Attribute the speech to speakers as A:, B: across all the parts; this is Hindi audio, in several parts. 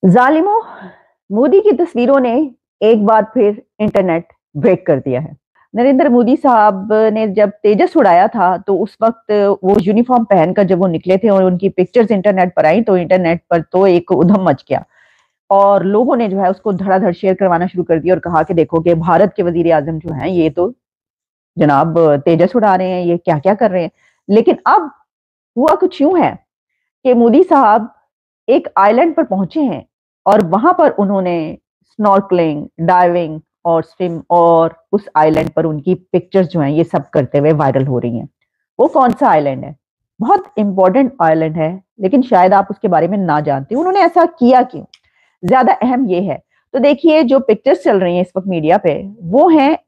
A: जालिमों, मोदी की तस्वीरों ने एक बार फिर इंटरनेट ब्रेक कर दिया है। नरेंद्र मोदी साहब ने जब तेजस उड़ाया था, तो उस वक्त वो यूनिफॉर्म पहनकर जब वो निकले थे और उनकी पिक्चर्स इंटरनेट पर आई, तो इंटरनेट पर तो एक उधम मच गया और लोगों ने जो है उसको धड़ाधड़ शेयर करवाना शुरू कर दिया और कहा कि देखो कि भारत के वजीर आजम जो हैं ये तो जनाब तेजस उड़ा रहे हैं, ये क्या-क्या कर रहे हैं। लेकिन अब हुआ कुछ यूं है कि मोदी साहब एक आइलैंड पर पहुंचे हैं और वहां पर उन्होंने स्नॉर्कलिंग, डाइविंग और स्विम और उस आइलैंड पर उनकी पिक्चर्स जो हैं ये सब करते हुए वायरल हो रही हैं। वो कौन सा आइलैंड है? बहुत इंपॉर्टेंट आइलैंड है, लेकिन शायद आप उसके बारे में ना जानते हो। उन्होंने ऐसा किया क्यों? ज्यादा अहम ये है। तो देखिए, जो पिक्चर्स चल रही हैं इस वक्त मीडिया पे, वो है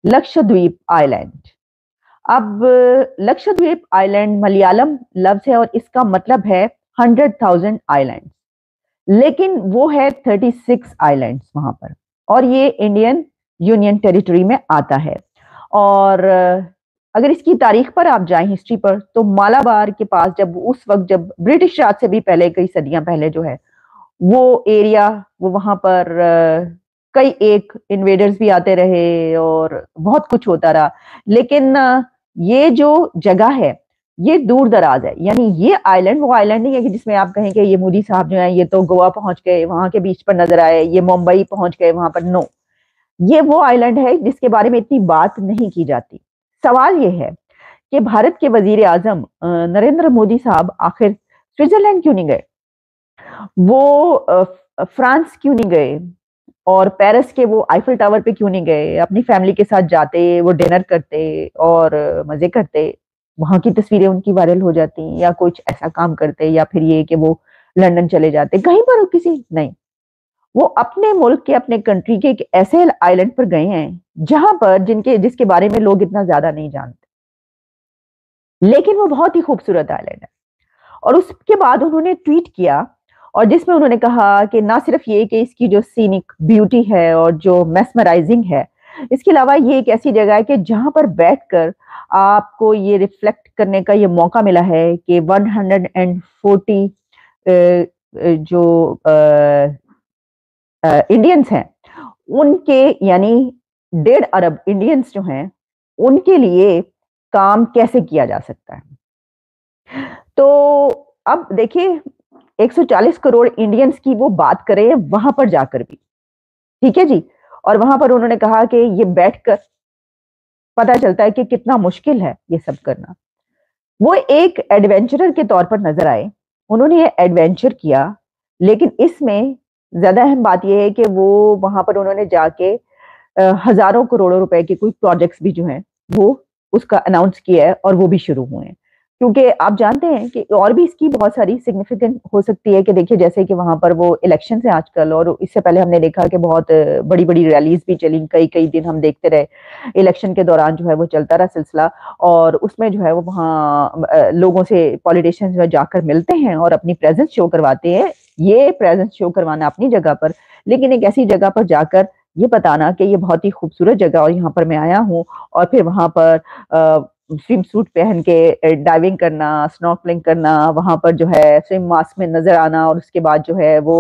A: लक्षद्वीप आइलैंड। अब लक्षद्वीप आइलैंड मलयालम लफ्ज है और इसका मतलब है 100,000 आइलैंड, लेकिन वो है 36 आइलैंड्स वहां पर, और ये इंडियन यूनियन टेरिटरी में आता है। और अगर इसकी तारीख पर आप जाएं, हिस्ट्री पर, तो मालाबार के पास जब उस वक्त जब ब्रिटिश राज से भी पहले, कई सदियां पहले जो है वो एरिया, वो वहां पर कई एक इन्वेडर्स भी आते रहे और बहुत कुछ होता रहा। लेकिन ये जो जगह है ये दूर दराज है। यानी ये आइलैंड वो आइलैंड नहीं है कि जिसमें आप कहें कि ये मोदी साहब जो है ये तो गोवा पहुंच गए, वहां के बीच पर नजर आए, ये मुंबई पहुंच गए वहां पर। नो, ये वो आइलैंड है जिसके बारे में इतनी बात नहीं की जाती। सवाल ये है कि भारत के वजीर आजम नरेंद्र मोदी साहब आखिर स्विट्जरलैंड क्यों नहीं गए? वो फ्रांस क्यों नहीं गए? और पेरिस के वो आईफिल टावर पे क्यों नहीं गए? अपनी फैमिली के साथ जाते, वो डिनर करते और मजे करते, वहां की तस्वीरें उनकी वायरल हो जाती, या कुछ ऐसा काम करते, या फिर ये कि वो लंदन चले जाते, कहीं पर किसी नहीं। वो अपने मुल्क के, अपने कंट्री के एक ऐसे आइलैंड पर गए हैं जहां पर जिसके बारे में लोग इतना ज्यादा नहीं जानते, लेकिन वो बहुत ही खूबसूरत आइलैंड है। और उसके बाद उन्होंने ट्वीट किया और जिसमें उन्होंने कहा कि ना सिर्फ ये कि इसकी जो सीनिक ब्यूटी है और जो मेस्मराइजिंग है, इसके अलावा ये एक ऐसी जगह है कि जहां पर बैठकर आपको ये रिफ्लेक्ट करने का ये मौका मिला है कि 140 जो इंडियंस हैं उनके, यानी 1.5 अरब इंडियंस जो हैं, उनके लिए काम कैसे किया जा सकता है। तो अब देखिए, 140 करोड़ इंडियंस की वो बात करें वहां पर जाकर भी, ठीक है जी। और वहां पर उन्होंने कहा कि ये बैठकर पता चलता है कि कितना मुश्किल है ये सब करना। वो एक एडवेंचरर के तौर पर नजर आए, उन्होंने ये एडवेंचर किया। लेकिन इसमें ज्यादा अहम बात यह है कि वो वहां पर उन्होंने जाके हजारों करोड़ों रुपए के कोई प्रोजेक्ट्स भी जो हैं वो उसका अनाउंस किया है और वो भी शुरू हुए हैं। क्योंकि आप जानते हैं कि और भी इसकी बहुत सारी सिग्निफिकेंट हो सकती है कि देखिए, जैसे कि वहां पर वो इलेक्शन है आजकल, और इससे पहले हमने देखा कि बहुत बड़ी बड़ी रैलीज भी चली, कई कई दिन हम देखते रहे। इलेक्शन के दौरान जो है वो चलता रहा सिलसिला, और उसमें जो है वो वहाँ लोगों से पॉलिटिशियंस जो है जाकर मिलते हैं और अपनी प्रेजेंस शो करवाते हैं। ये प्रेजेंस शो करवाना अपनी जगह पर, लेकिन एक ऐसी जगह पर जाकर ये बताना कि ये बहुत ही खूबसूरत जगह और यहाँ पर मैं आया हूँ, और फिर वहां पर स्विम सूट पहन के डाइविंग करना, स्नॉर्कलिंग करना, वहां पर जो है स्विम मास्क में नजर आना, और उसके बाद जो है वो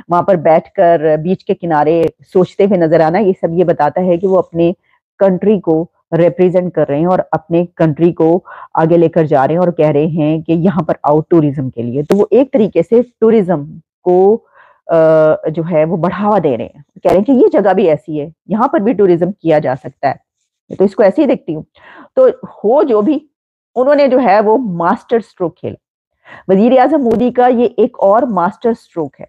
A: वहां पर बैठकर बीच के किनारे सोचते हुए नजर आना, ये सब ये बताता है कि वो अपने कंट्री को रिप्रेजेंट कर रहे हैं और अपने कंट्री को आगे लेकर जा रहे हैं और कह रहे हैं कि यहाँ पर आओ टूरिज्म के लिए। तो वो एक तरीके से टूरिज्म को जो है वो बढ़ावा दे रहे हैं, कह रहे हैं कि ये जगह भी ऐसी है, यहाँ पर भी टूरिज्म किया जा सकता है। तो इसको ऐसे ही देखती हूँ। तो हो जो भी, उन्होंने जो है वो मास्टर स्ट्रोक खेला। वजीर आजम मोदी का ये एक और मास्टर स्ट्रोक है,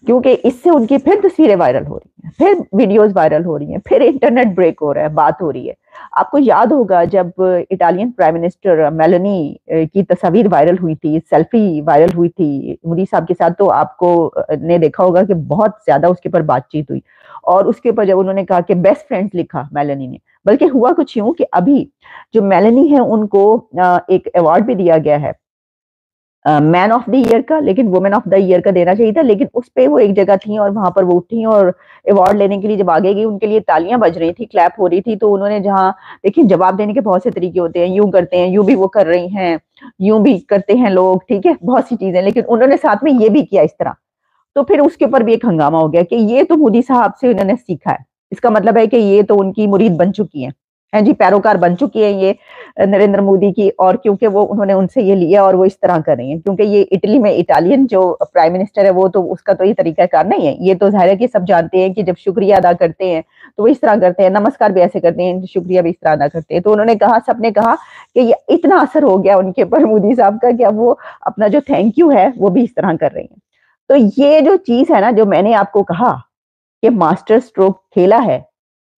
A: क्योंकि इससे उनकी फिर तस्वीरें वायरल हो रही हैं, फिर वीडियोस वायरल हो रही हैं, फिर इंटरनेट ब्रेक हो रहा है, बात हो रही है। आपको याद होगा जब इटालियन प्राइम मिनिस्टर मेलोनी की तस्वीर वायरल हुई थी, सेल्फी वायरल हुई थी मोदी साहब के साथ, तो आपको ने देखा होगा कि बहुत ज्यादा उसके ऊपर बातचीत हुई। और उसके ऊपर जब उन्होंने कहा कि बेस्ट फ्रेंड्स लिखा मेलोनी ने, बल्कि हुआ कुछ यूं कि अभी जो मेलोनी है उनको एक अवार्ड भी दिया गया है मैन ऑफ द ईयर का, लेकिन वुमेन ऑफ द ईयर का देना चाहिए था। लेकिन उस पे वो एक जगह थी और वहां पर वो उठी और अवार्ड लेने के लिए जब आगे गई, उनके लिए तालियां बज रही थी, क्लैप हो रही थी। तो उन्होंने, जहां देखिए जवाब देने के बहुत से तरीके होते हैं, यूं करते हैं, यूं भी वो कर रही हैं, यूं भी करते हैं लोग, ठीक है, बहुत सी चीजें, लेकिन उन्होंने साथ में ये भी किया इस तरह। तो फिर उसके ऊपर भी एक हंगामा हो गया कि ये तो मोदी साहब से इन्होंने सीखा है। इसका मतलब है कि ये तो उनकी मुरीद बन चुकी हैं। हैं जी, पैरोकार बन चुकी है ये नरेंद्र मोदी की, और क्योंकि वो उन्होंने उनसे ये लिया और वो इस तरह कर रही हैं। क्योंकि ये इटली में इटालियन जो प्राइम मिनिस्टर है वो तो उसका तो ये तरीकाकार नहीं है। ये तो ज़ाहिर है कि सब जानते हैं कि जब शुक्रिया अदा करते हैं तो वो इस तरह करते हैं, नमस्कार भी ऐसे करते हैं, शुक्रिया भी इस तरह अदा करते हैं। तो उन्होंने कहा, सबने कहा कि ये इतना असर हो गया उनके ऊपर मोदी साहब का कि अब वो अपना जो थैंक यू है वो भी इस तरह कर रही हैं। तो ये जो चीज़ है ना, जो मैंने आपको कहा कि मास्टर स्ट्रोक खेला है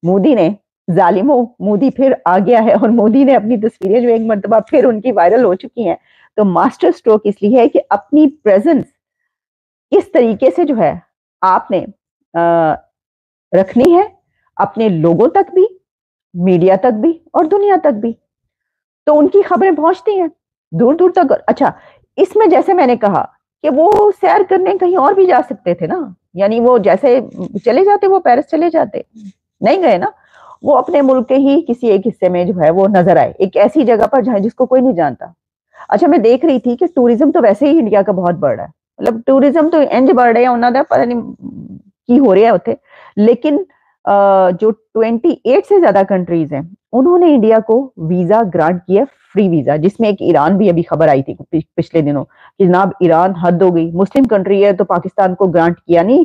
A: मोदी ने, ज़ालिमों, मोदी फिर आ गया है और मोदी ने अपनी तस्वीरें जो एक मर्तबा फिर उनकी वायरल हो चुकी हैं। तो मास्टर स्ट्रोक इसलिए है कि अपनी प्रेज़ेंस किस तरीके से जो है आपने रखनी है, अपने लोगों तक भी, मीडिया तक भी और दुनिया तक भी। तो उनकी खबरें पहुँचती हैं, दूर-दूर तक। अच्छा, इसमें जैसे मैंने कहा कि वो सैर करने कहीं और भी जा सकते थे ना, यानी वो जैसे चले जाते, वो पेरिस चले जाते, नहीं गए ना। वो अपने मुल्क के ही किसी एक हिस्से में जो है वो नज़र आए, एक ऐसी जगह पर जहाँ जिसको कोई नहीं जानता। अच्छा, मैं देख रही थी कि टूरिज़्म तो वैसे ही इंडिया का बहुत बढ़ रहा है, मतलब टूरिज़्म तो इंज बढ़ रहे हैं, उन्हां दा पता नहीं की हो रहा है उत्थे। लेकिन जो 28 से ज़्यादा कंट्रीज़ हैं, उन्होंने इंडिया को वीज़ा ग्रांट किया, फ्री वीज़ा, जिसमें एक ईरान भी अभी खबर आई थी पिछले दिनों कि जनाब ईरान हद हो गई, मुस्लिम कंट्री है तो पाकिस्तान को ग्रांट किया नहीं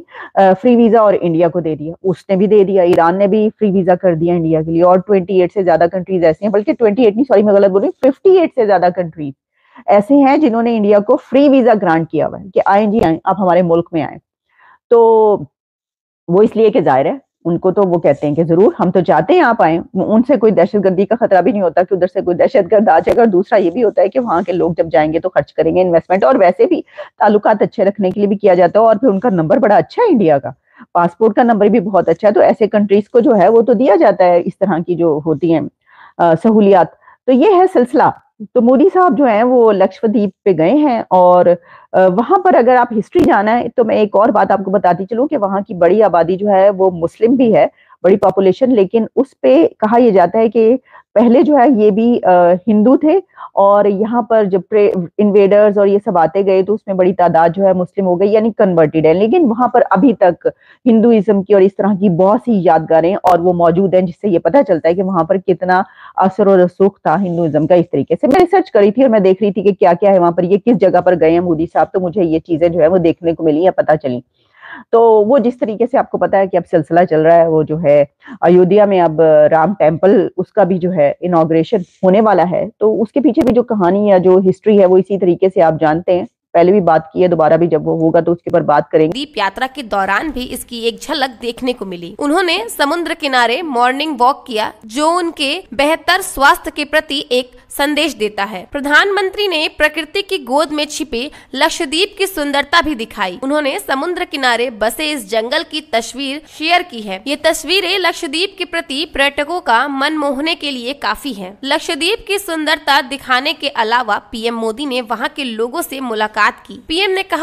A: फ्री वीज़ा और इंडिया को दे दिया। उसने भी दे दिया, ईरान ने भी फ्री वीज़ा कर दिया इंडिया के लिए, और 28 से ज़्यादा कंट्रीज़ ऐसी हैं, बल्कि 28 नहीं, सॉरी मैं गलत बोल रही हूँ, 58 से ज़्यादा कंट्रीज़ ऐसे हैं जिन्होंने इंडिया को फ्री वीज़ा ग्रांट किया हुआ है कि आएँ जी आएँ, आप हमारे मुल्क में आएँ। तो वो इसलिए कि ज़ाहिर है, उनको तो वो कहते हैं कि ज़रूर हम तो चाहते हैं आप आएँ, उनसे कोई दहशतगर्दी का खतरा भी नहीं होता कि उधर से कोई दहशतगर्द आ जाएगा। और दूसरा ये भी होता है कि वहाँ के लोग जब जाएँगे तो खर्च करेंगे, इन्वेस्टमेंट, और वैसे भी ताल्लुकात अच्छे रखने के लिए भी किया जाता है, और फिर उनका नंबर बड़ा अच्छा है इंडिया का, पासपोर्ट का नंबर भी बहुत अच्छा है, तो ऐसे कंट्रीज़ को जो है वो तो दिया जाता है इस तरह की जो होती हैं सहूलियात। तो ये है सिलसिला। तो मोदी साहब जो हैं वो लक्षद्वीप पे गए हैं, और वहाँ पर अगर आप हिस्ट्री जाना है तो मैं एक और बात आपको बताती चलूँ कि वहाँ की बड़ी आबादी जो है वो मुस्लिम भी है, बड़ी पॉपुलेशन, लेकिन उस पे कहा ये जाता है कि पहले जो है ये भी हिंदू थे, और यहाँ पर जब इन्वेडर्स और ये सब आते गए तो उसमें बड़ी तादाद जो है मुस्लिम हो गई, यानी कन्वर्टेड है। लेकिन वहाँ पर अभी तक हिंदुइज्म की और इस तरह की बहुत सी यादगारें और वो मौजूद हैं, जिससे ये पता चलता है कि वहाँ पर कितना असर और रसूख था हिंदुइज्म का। इस तरीके से मैं रिसर्च करी थी और मैं देख रही थी कि क्या-क्या है वहाँ पर, ये किस जगह पर गए हैं मोदी साहब, तो मुझे ये चीज़ें जो है वो देखने को मिली या पता चली। तो वो जिस तरीके से आपको पता है कि अब सिलसिला चल रहा है, वो जो है अयोध्या में अब राम टेम्पल, उसका भी जो है इनॉग्रेशन होने वाला है। तो उसके पीछे भी जो कहानी या जो हिस्ट्री है वो इसी तरीके से आप जानते हैं, पहले भी बात की है, दोबारा भी जब वो होगा तो उसके ऊपर बात करेंगे।
B: दीप यात्रा के दौरान भी इसकी एक झलक देखने को मिली। उन्होंने समुद्र किनारे मॉर्निंग वॉक किया, जो उनके बेहतर स्वास्थ्य के प्रति एक संदेश देता है। प्रधानमंत्री ने प्रकृति की गोद में छिपे लक्षद्वीप की सुंदरता भी दिखाई। उन्होंने समुद्र किनारे बसे इस जंगल की तस्वीर शेयर की है। ये तस्वीरें लक्षद्वीप के प्रति पर्यटकों का मन मोहने के लिए काफी है। लक्षद्वीप की सुंदरता दिखाने के अलावा पीएम मोदी ने वहाँ के लोगों से मुलाकात की। पीएम ने कहा,